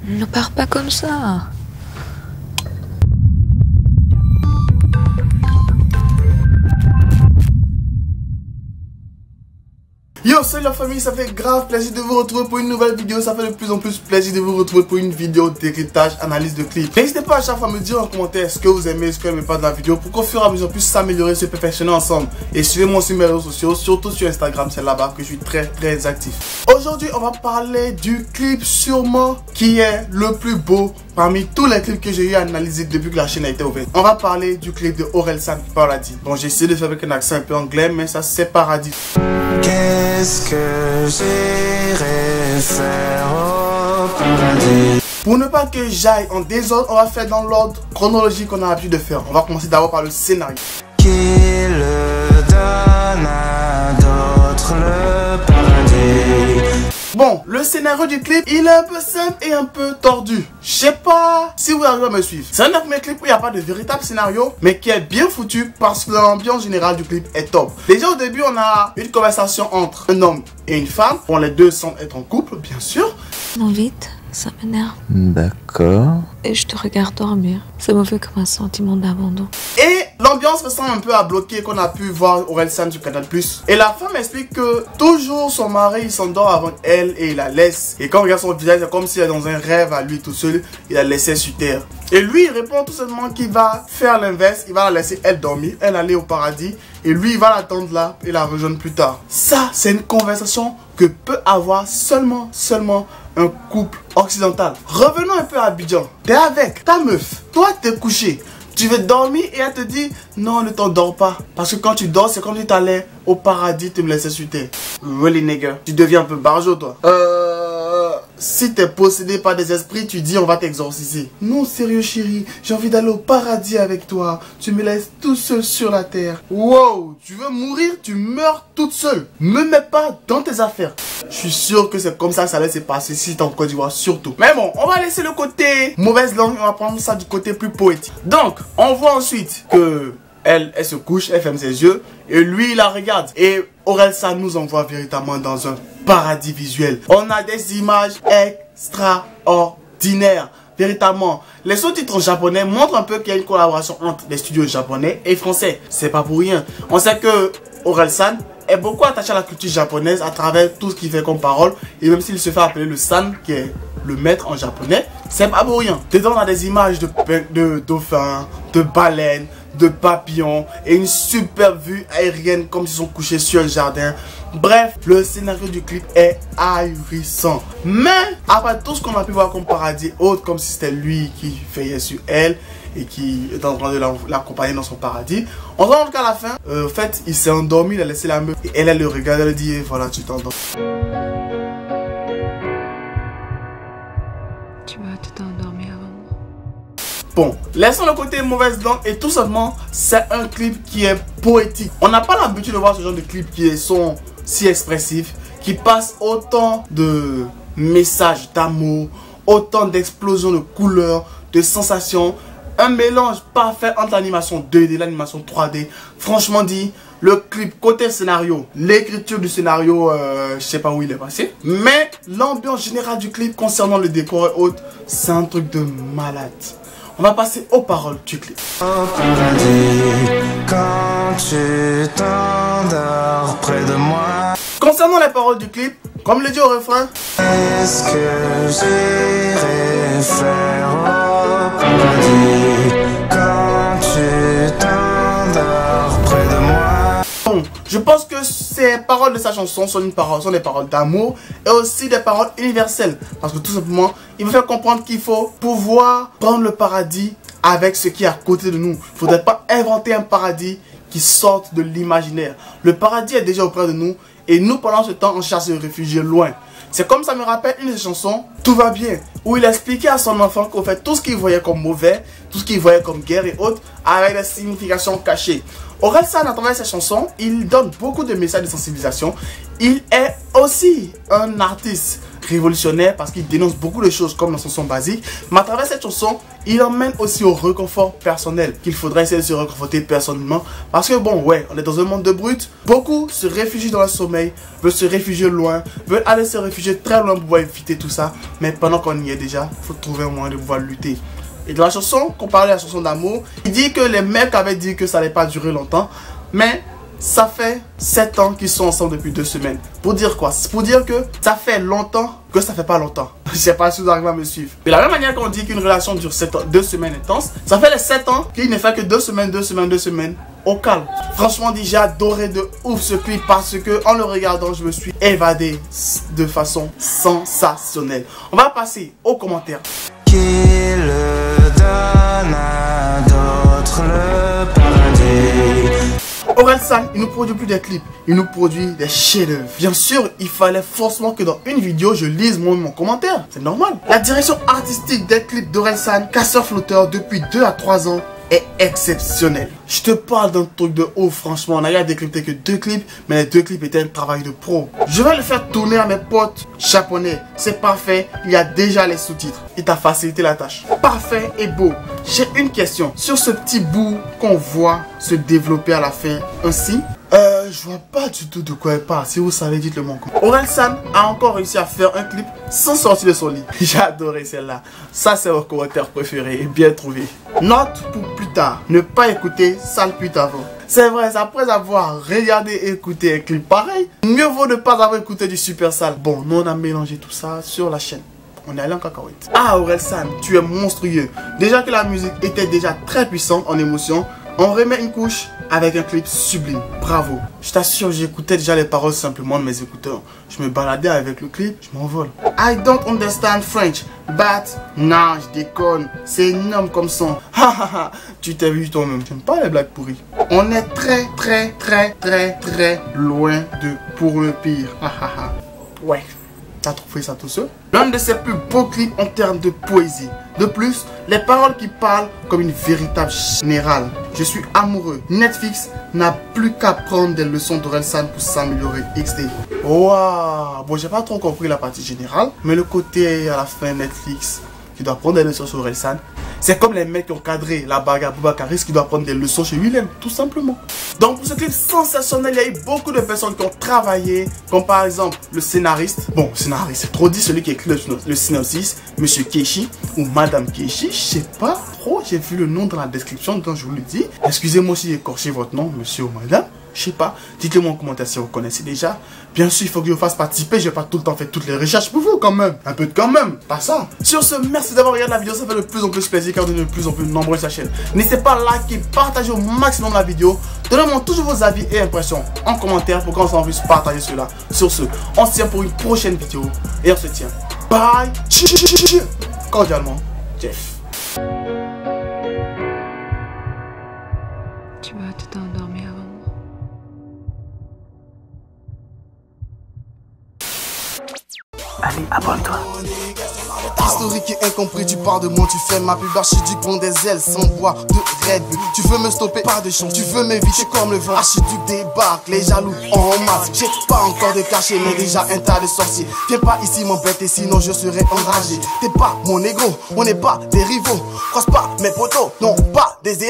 Ne pars pas comme ça. Yo, salut la famille, ça fait grave plaisir de vous retrouver pour une nouvelle vidéo. Ça fait de plus en plus plaisir de vous retrouver pour une vidéo décryptage, analyse de clips. N'hésitez pas à chaque fois à me dire en commentaire ce que vous aimez, ce que vous n'aimez pas de la vidéo, pour qu'au fur et à mesure on puisse s'améliorer, se perfectionner ensemble. Et suivez-moi sur mes réseaux sociaux, surtout sur Instagram, c'est là-bas que je suis très actif. Aujourd'hui, on va parler du clip sûrement qui est le plus beau parmi tous les clips que j'ai eu à analyser depuis que la chaîne a été ouverte. On va parler du clip de Orelsan, Paradis. Bon, j'ai essayé de faire avec un accent un peu anglais, mais ça c'est Paradis. Qu'est-ce que j'irai faire au paradis? Pour ne pas que j'aille en désordre, on va faire dans l'ordre chronologique qu'on a l'habitude de faire. On va commencer d'abord par le scénario. Qui le donne à d'autres le paradis? Bon, le scénario du clip, il est un peu simple et un peu tordu. Je sais pas si vous arrivez à me suivre. C'est un des premiers clips où il n'y a pas de véritable scénario, mais qui est bien foutu parce que l'ambiance générale du clip est top. Déjà au début, on a une conversation entre un homme et une femme. Bon, les deux semblent être en couple, bien sûr. Non, vite, ça m'énerve. D'accord. Et je te regarde dormir. Ça me fait comme un sentiment d'abandon. Et l'ambiance ressemble un peu à Bloqué qu'on a pu voir Orelsan sur Canal+. Et la femme explique que toujours son mari il s'endort avant elle et il la laisse. Et quand on regarde son visage, c'est comme s'il est dans un rêve à lui tout seul, il la laissait sur terre. Et lui il répond tout simplement qu'il va faire l'inverse, il va la laisser elle dormir, elle aller au paradis. Et lui il va l'attendre là et la rejoindre plus tard. Ça c'est une conversation que peut avoir seulement un couple occidental. Revenons un peu à Abidjan. T'es avec ta meuf, toi t'es couché. Tu veux dormir et elle te dit non, ne t'endors pas. Parce que quand tu dors, c'est comme si tu allais au paradis, tu me laissais sur terre. Really nigga, tu deviens un peu barjo toi. Si t'es possédé par des esprits, tu dis on va t'exorciser. Non sérieux chérie, j'ai envie d'aller au paradis avec toi. Tu me laisses tout seul sur la terre. Wow, tu veux mourir, tu meurs toute seule. Me mets pas dans tes affaires. Je suis sûr que c'est comme ça que ça allait se passer si t'es en Côte d'Ivoire surtout. Mais bon, on va laisser le côté mauvaise langue et on va prendre ça du côté plus poétique. Donc, on voit ensuite que elle se couche, elle ferme ses yeux et lui il la regarde. Et Orelsan nous envoie véritablement dans un paradis visuel. On a des images extraordinaires. Véritablement, les sous-titres en japonais montrent un peu qu'il y a une collaboration entre les studios japonais et français. C'est pas pour rien. On sait que Orelsan est beaucoup attaché à la culture japonaise à travers tout ce qu'il fait comme parole. Et même s'il se fait appeler le san, qui est le maître en japonais, c'est pas pour rien. Dedans, on a des images de dauphins, de baleines, de papillons et une super vue aérienne comme s'ils sont couchés sur un jardin. Bref, le scénario du clip est ahurissant. Mais après tout ce qu'on a pu voir comme paradis autre, comme si c'était lui qui veillait sur elle et qui est en train de l'accompagner dans son paradis, on se rend compte qu'à la fin, en fait, il s'est endormi, il a laissé la meuf et elle le regarde, elle dit voilà, tu t'endors. Tu vas t'endormir avant moi. Bon, laissons le côté mauvaise langue et tout simplement, c'est un clip qui est poétique. On n'a pas l'habitude de voir ce genre de clips qui sont si expressifs, qui passent autant de messages d'amour, autant d'explosions de couleurs, de sensations. Un mélange parfait entre l'animation 2D et l'animation 3D. Franchement dit, le clip côté scénario, l'écriture du scénario, je sais pas où il est passé. Mais l'ambiance générale du clip concernant le décor et autres, c'est un truc de malade. On va passer aux paroles du clip. Au paradis, quand tu t'endors près de moi. Concernant les paroles du clip, comme le dit au refrain, Qu'est-ce que j'irai faire au paradis quand tu t'endors près de moi? bon, je pense que ces paroles de sa chanson sont des paroles d'amour et aussi des paroles universelles. Parce que tout simplement, il veut faire comprendre qu'il faut pouvoir prendre le paradis avec ce qui est à côté de nous. Il ne faudrait pas inventer un paradis qui sorte de l'imaginaire. Le paradis est déjà auprès de nous et nous, pendant ce temps, on cherche à se réfugier loin. C'est comme ça me rappelle une des chansons, Tout va bien, où il expliquait à son enfant qu'au fait, tout ce qu'il voyait comme mauvais, tout ce qu'il voyait comme guerre et autres, avait des significations cachées. Orelsan, à travers ses chansons, il donne beaucoup de messages de sensibilisation. Il est aussi un artiste révolutionnaire parce qu'il dénonce beaucoup de choses comme dans son son basique. Mais à travers cette chanson, il emmène aussi au réconfort personnel, qu'il faudrait essayer de se réconforter personnellement. Parce que bon, ouais, on est dans un monde de brutes. Beaucoup se réfugient dans le sommeil, veulent se réfugier loin, veulent aller se réfugier très loin pour pouvoir éviter tout ça. Mais pendant qu'on y est déjà, il faut trouver un moyen de pouvoir lutter. Et dans la chanson, comparé à la chanson d'amour, il dit que les mecs avaient dit que ça n'allait pas durer longtemps. Mais ça fait 7 ans qu'ils sont ensemble depuis 2 semaines. Pour dire quoi? Pour dire que ça fait longtemps que ça fait pas longtemps. Je sais pas si vous arrivez à me suivre. De la même manière qu'on dit qu'une relation dure 2 semaines intenses, ça fait les 7 ans qu'il ne fait que 2 semaines, 2 semaines, 2 semaines au calme. Franchement dit, j'ai adoré de ouf ce clip parce que en le regardant, je me suis évadé de façon sensationnelle. On va passer aux commentaires. Qui le donne à d'autres le paradis. Orelsan, il nous produit plus des clips, il nous produit des chefs-d'œuvre. Bien sûr, il fallait forcément que dans une vidéo, je lise mon commentaire. C'est normal. La direction artistique des clips d'Orelsan, Casseur Flotteur, depuis 2 à 3 ans, est exceptionnelle. Je te parle d'un truc de ouf, franchement. On a eu décrypté que 2 clips, mais les 2 clips étaient un travail de pro. Je vais le faire tourner à mes potes japonais. C'est parfait, il y a déjà les sous-titres. Il t'a facilité la tâche. Parfait et beau. J'ai une question. Sur ce petit bout qu'on voit se développer à la fin, ainsi, je vois pas du tout de quoi elle parle. Si vous savez, dites-le moi. Orelsan a encore réussi à faire un clip sans sortir de son lit. J'ai adoré celle-là. Ça, c'est mon commentaire préféré et bien trouvé. Note pour plus tard. Ne pas écouter sale pute avant. C'est vrai, après avoir regardé et écouté un clip pareil, mieux vaut ne pas avoir écouté du super sale. Bon, nous on a mélangé tout ça sur la chaîne. On est allé en cacahuète. Ah, Orelsan, tu es monstrueux. Déjà que la musique était déjà très puissante en émotion, on remet une couche avec un clip sublime. Bravo. Je t'assure, j'écoutais déjà les paroles simplement de mes écouteurs. Je me baladais avec le clip, je m'envole. I don't understand French, but non, je déconne. C'est énorme comme son. Hahaha, tu t'es vu toi-même. J'aime pas les blagues pourries. On est très loin de pour le pire. Hahaha. Ouais. T'as trouvé ça tout seul? L'un de ses plus beaux clips en termes de poésie. De plus, les paroles qui parlent comme une véritable générale. Je suis amoureux. Netflix n'a plus qu'à prendre des leçons d'Orelsan pour s'améliorer. XD. Waouh. Bon, j'ai pas trop compris la partie générale, mais le côté à la fin Netflix qui doit prendre des leçons sur Orelsan, c'est comme les mecs qui ont cadré la bagarre Boubacaris qui doit prendre des leçons chez Willem, tout simplement. Donc pour ce clip sensationnel, il y a eu beaucoup de personnes qui ont travaillé, comme par exemple le scénariste. Bon, scénariste, c'est trop dit, celui qui écrit le synopsis, Monsieur Keishi ou Madame Keishi, je sais pas trop, j'ai vu le nom dans la description, donc je vous le dis. Excusez-moi si j'ai écorché votre nom, monsieur ou madame. Je sais pas, dites-le moi en commentaire si vous connaissez déjà. Bien sûr, il faut que je vous fasse participer, je vais pas tout le temps faire toutes les recherches pour vous quand même. Un peu de quand même, pas ça. Sur ce, merci d'avoir regardé la vidéo, ça fait de plus en plus plaisir car on est de plus en plus nombreux sur la chaîne. N'hésitez pas à liker, partager au maximum la vidéo. Donnez-moi toujours vos avis et impressions en commentaire pour qu'on s'en puisse partager cela. Sur ce, on se tient pour une prochaine vidéo et on se tient. Bye. Cordialement, Jeff. Tu vas t'endormir avant moi. Allez, abonne-toi. Historique et incompris, tu parles de moi, tu fais ma pub, archiduc bon des ailes sans bois de Red Bull. Tu veux me stopper, pas de chance, tu veux m'éviter comme le vent. Archiduc débarque, les jaloux en masse. J'ai pas encore de cachet, mais déjà un tas de sorciers. Viens pas ici m'embêter, sinon je serai enragé. T'es pas mon négro, on n'est pas des rivaux. Croise pas mes potos, non pas des héros.